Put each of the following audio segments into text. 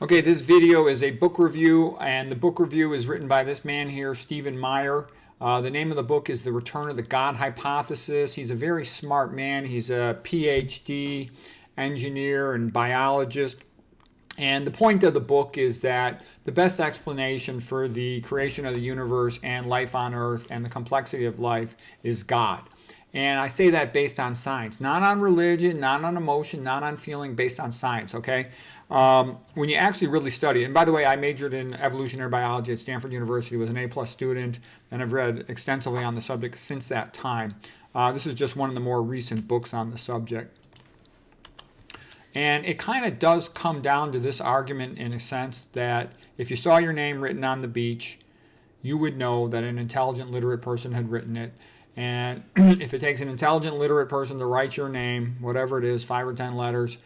Okay, this video is a book review, and the book review is written by this man here, Stephen Meyer. The name of the book is The Return of the God Hypothesis. He's a very smart man. He's a PhD engineer and biologist. And the point of the book is that the best explanation for the creation of the universe and life on Earth and the complexity of life is God. And I say that based on science, not on religion, not on emotion, not on feeling, based on science, okay? When you actually really study, and by the way, I majored in evolutionary biology at Stanford University, was an A-plus student, and I've read extensively on the subject since that time. This is just one of the more recent books on the subject. And it kind of does come down to this argument in a sense that if you saw your name written on the beach, you would know that an intelligent, literate person had written it. And if it takes an intelligent, literate person to write your name, whatever it is, 5 or 10 letters,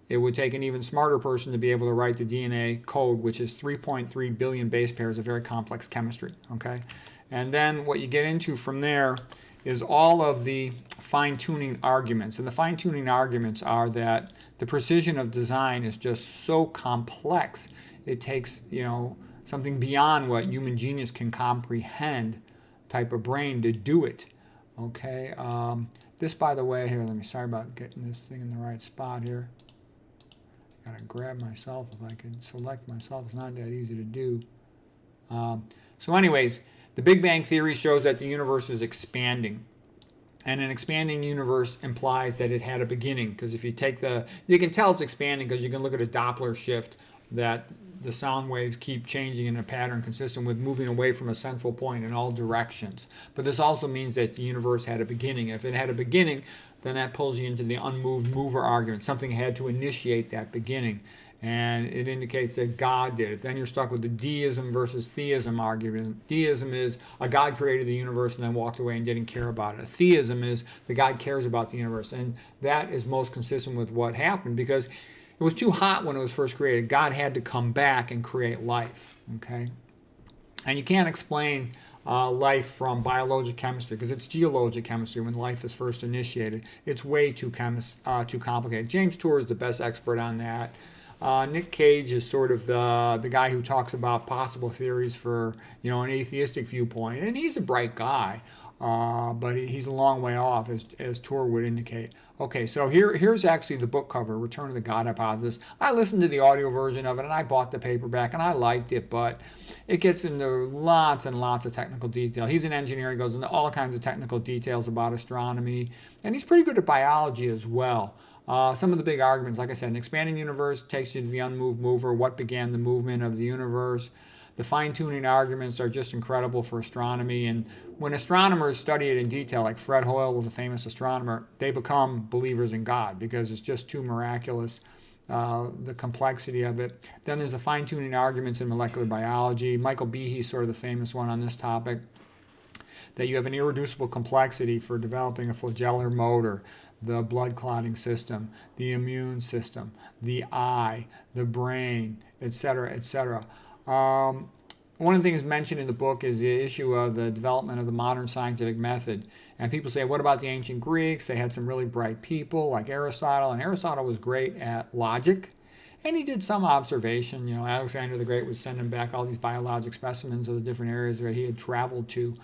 it would take an even smarter person to be able to write the DNA code, which is 3.3 billion base pairs of very complex chemistry, okay? And then what you get into from there is all of the fine-tuning arguments. And the fine-tuning arguments are that the precision of design is just so complex. It takes, something beyond what human genius can comprehend type of brain to do it. Okay, this, by the way, here, sorry about getting this thing in the right spot here. Gotta grab myself. If I can select myself, it's not that easy to do. So anyways, the Big Bang Theory shows that the universe is expanding. And an expanding universe implies that it had a beginning, because if you take you can tell it's expanding because you can look at a Doppler shift, that the sound waves keep changing in a pattern consistent with moving away from a central point in all directions. But this also means that the universe had a beginning. If it had a beginning, then that pulls you into the unmoved mover argument. Something had to initiate that beginning, and it indicates that God did it. Then you're stuck with the deism versus theism argument. Deism is a God created the universe and then walked away and didn't care about it. Theism is the God cares about the universe, and that is most consistent with what happened, because it was too hot when it was first created. God had to come back and create life, okay? And you can't explain life from biologic chemistry, because it's geologic chemistry when life is first initiated. It's way too complicated. James Tour is the best expert on that. Nick Cage is sort of the guy who talks about possible theories for an atheistic viewpoint, and he's a bright guy, but he's a long way off, as Tour would indicate. Okay, so here's actually the book cover, Return of the God Hypothesis. I listened to the audio version of it, and I bought the paperback, and I liked it, but it gets into lots and lots of technical detail. He's an engineer. He goes into all kinds of technical details about astronomy, and he's pretty good at biology as well. Some of the big arguments, like I said, an expanding universe takes you to the unmoved mover, what began the movement of the universe. The fine-tuning arguments are just incredible for astronomy, and when astronomers study it in detail, like Fred Hoyle was a famous astronomer, they become believers in God because it's just too miraculous, the complexity of it. Then there's the fine-tuning arguments in molecular biology. Michael Behe's sort of the famous one on this topic, that you have an irreducible complexity for developing a flagellar motor, the blood clotting system, the immune system, the eye, the brain, etc., etc. One of the things mentioned in the book is the issue of the development of the modern scientific method. And people say, what about the ancient Greeks? They had some really bright people like Aristotle, and Aristotle was great at logic. And he did some observation. Alexander the Great would send him back all these biologic specimens of the different areas that he had traveled to.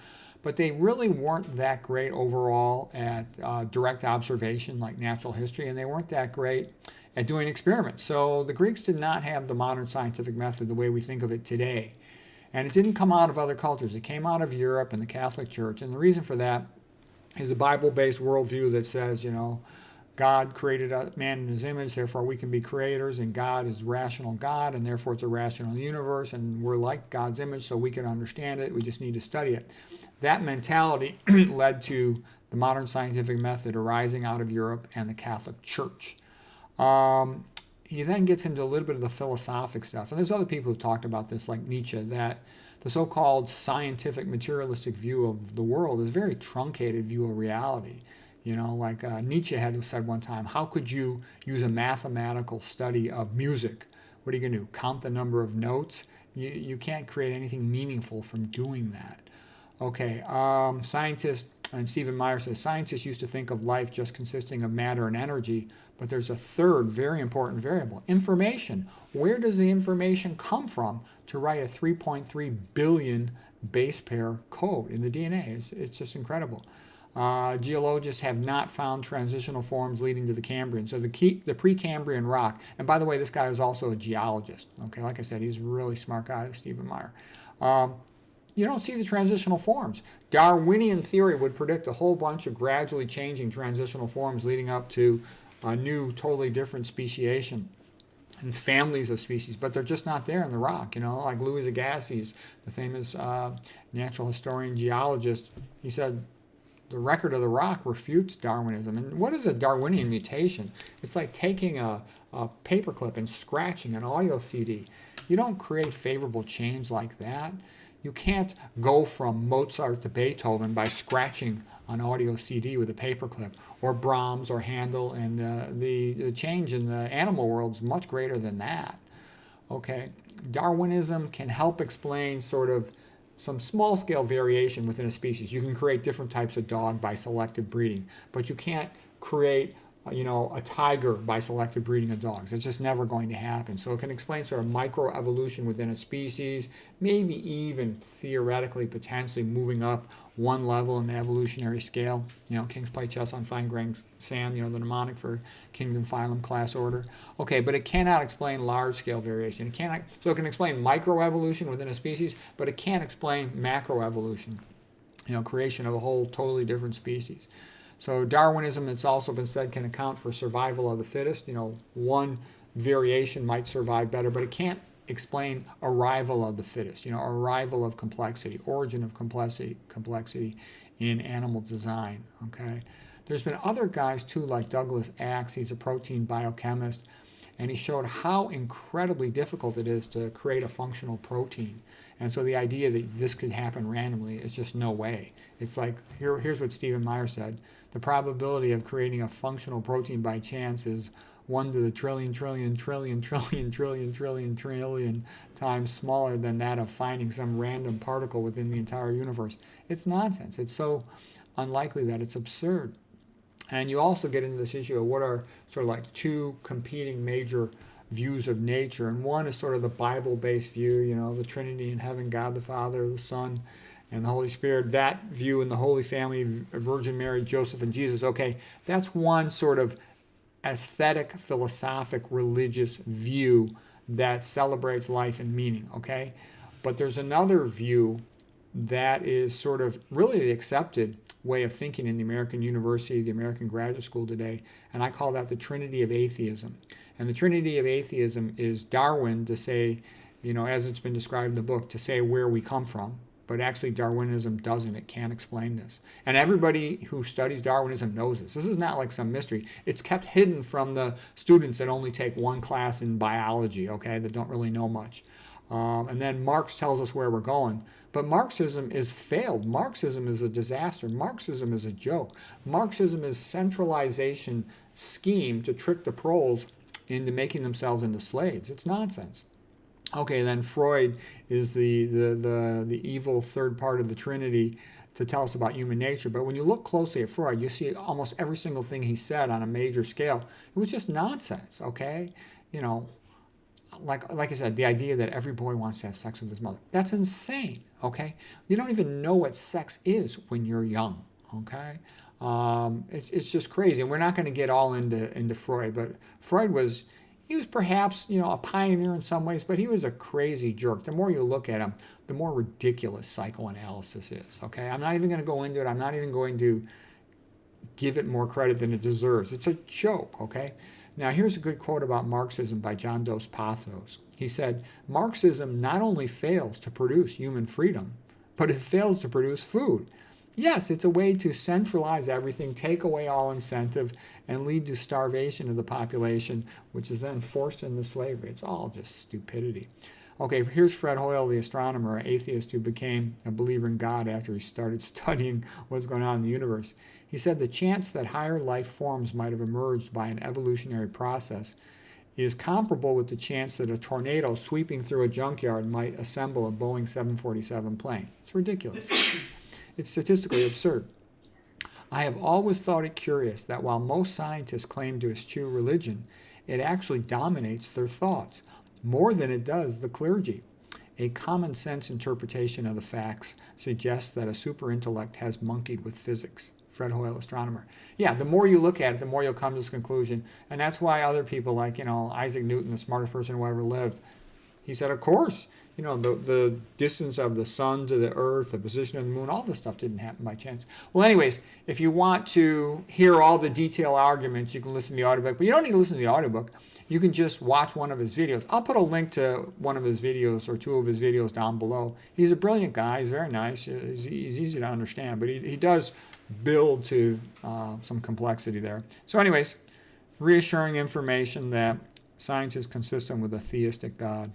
But they really weren't that great overall at direct observation like natural history, and they weren't that great at doing experiments. So the Greeks did not have the modern scientific method the way we think of it today. And it didn't come out of other cultures. It came out of Europe and the Catholic Church. And the reason for that is a Bible-based worldview that says, God created man in his image, therefore we can be creators, and God is rational God, and therefore it's a rational universe, and we're like God's image, so we can understand it. We just need to study it. That mentality led to the modern scientific method arising out of Europe and the Catholic Church. He then gets into a little bit of the philosophic stuff. And there's other people who've talked about this, like Nietzsche, that the so-called scientific materialistic view of the world is a very truncated view of reality. Nietzsche had said one time, how could you use a mathematical study of music? What are you going to do, count the number of notes? You can't create anything meaningful from doing that. Okay, scientists And Stephen Meyer says, scientists used to think of life just consisting of matter and energy, but there's a third very important variable, information. Where does the information come from to write a 3.3 billion base pair code in the DNA? It's just incredible. Geologists have not found transitional forms leading to the Cambrian. So the Precambrian rock, and by the way, this guy was also a geologist. Okay, like I said, he's a really smart guy, Stephen Meyer. You don't see the transitional forms. Darwinian theory would predict a whole bunch of gradually changing transitional forms leading up to a new, totally different speciation and families of species, but they're just not there in the rock. Like Louis Agassiz, the famous natural historian geologist, he said, the record of the rock refutes Darwinism. And what is a Darwinian mutation? It's like taking a paperclip and scratching an audio CD. You don't create favorable change like that. You can't go from Mozart to Beethoven by scratching an audio CD with a paperclip, or Brahms or Handel, and the change in the animal world is much greater than that. Okay, Darwinism can help explain sort of some small-scale variation within a species. You can create different types of dog by selective breeding, but you can't create a tiger by selective breeding of dogs. It's just never going to happen. So it can explain sort of microevolution within a species, maybe even theoretically, potentially moving up one level in the evolutionary scale. Kings play chess on fine-grained sand, the mnemonic for kingdom, phylum, class, order. Okay, but it cannot explain large-scale variation. So it can explain microevolution within a species, but it can't explain macroevolution, creation of a whole totally different species. So Darwinism, it's also been said, can account for survival of the fittest. One variation might survive better, but it can't explain arrival of the fittest, arrival of complexity, origin of complexity in animal design, okay? There's been other guys too, like Douglas Axe. He's a protein biochemist, and he showed how incredibly difficult it is to create a functional protein. And so the idea that this could happen randomly is just no way. It's like, here's what Stephen Meyer said. The probability of creating a functional protein by chance is 1 to the trillion times smaller than that of finding some random particle within the entire universe. It's nonsense. It's so unlikely that it's absurd. And you also get into this issue of what are sort of like two competing major views of nature. And one is sort of the Bible-based view, the Trinity in heaven, God the Father, the Son, and the Holy Spirit. That view in the Holy Family, Virgin Mary, Joseph, and Jesus. Okay, that's one sort of aesthetic, philosophic, religious view that celebrates life and meaning, okay? But there's another view that is sort of really the accepted way of thinking in the American university, the American graduate school today, and I call that the Trinity of Atheism. And the Trinity of Atheism is Darwin to say, as it's been described in the book, to say where we come from. But actually Darwinism doesn't. It can't explain this. And everybody who studies Darwinism knows this. This is not like some mystery. It's kept hidden from the students that only take one class in biology, okay, that don't really know much. And then Marx tells us where we're going. But Marxism is failed. Marxism is a disaster. Marxism is a joke. Marxism is centralization scheme to trick the proles into making themselves into slaves. It's nonsense. Okay, then Freud is the evil third part of the Trinity to tell us about human nature. But when you look closely at Freud, you see almost every single thing he said on a major scale. It was just nonsense, okay? Like I said, the idea that every boy wants to have sex with his mother. That's insane, okay? You don't even know what sex is when you're young, okay? It's just crazy. And we're not going to get all into Freud, but Freud was perhaps, a pioneer in some ways, but he was a crazy jerk. The more you look at him, the more ridiculous psychoanalysis is, okay? I'm not even going to go into it. I'm not even going to give it more credit than it deserves. It's a joke, okay? Now, here's a good quote about Marxism by John Dos Passos. He said, Marxism not only fails to produce human freedom, but it fails to produce food. Yes, it's a way to centralize everything, take away all incentive, and lead to starvation of the population, which is then forced into slavery. It's all just stupidity. Okay, here's Fred Hoyle, the astronomer, an atheist who became a believer in God after he started studying what's going on in the universe. He said the chance that higher life forms might have emerged by an evolutionary process is comparable with the chance that a tornado sweeping through a junkyard might assemble a Boeing 747 plane. It's ridiculous. It's statistically absurd. I have always thought it curious that while most scientists claim to eschew religion, it actually dominates their thoughts more than it does the clergy. A common sense interpretation of the facts suggests that a super intellect has monkeyed with physics. Fred Hoyle, astronomer. Yeah, the more you look at it, the more you'll come to this conclusion. And that's why other people like, Isaac Newton, the smartest person who ever lived, he said, of course, the distance of the sun to the earth, the position of the moon, all this stuff didn't happen by chance. Well, anyways, if you want to hear all the detailed arguments, you can listen to the audiobook. But you don't need to listen to the audiobook. You can just watch one of his videos. I'll put a link to one of his videos or two of his videos down below. He's a brilliant guy. He's very nice. He's easy to understand. But he does build to some complexity there. So anyways, reassuring information that science is consistent with a theistic God.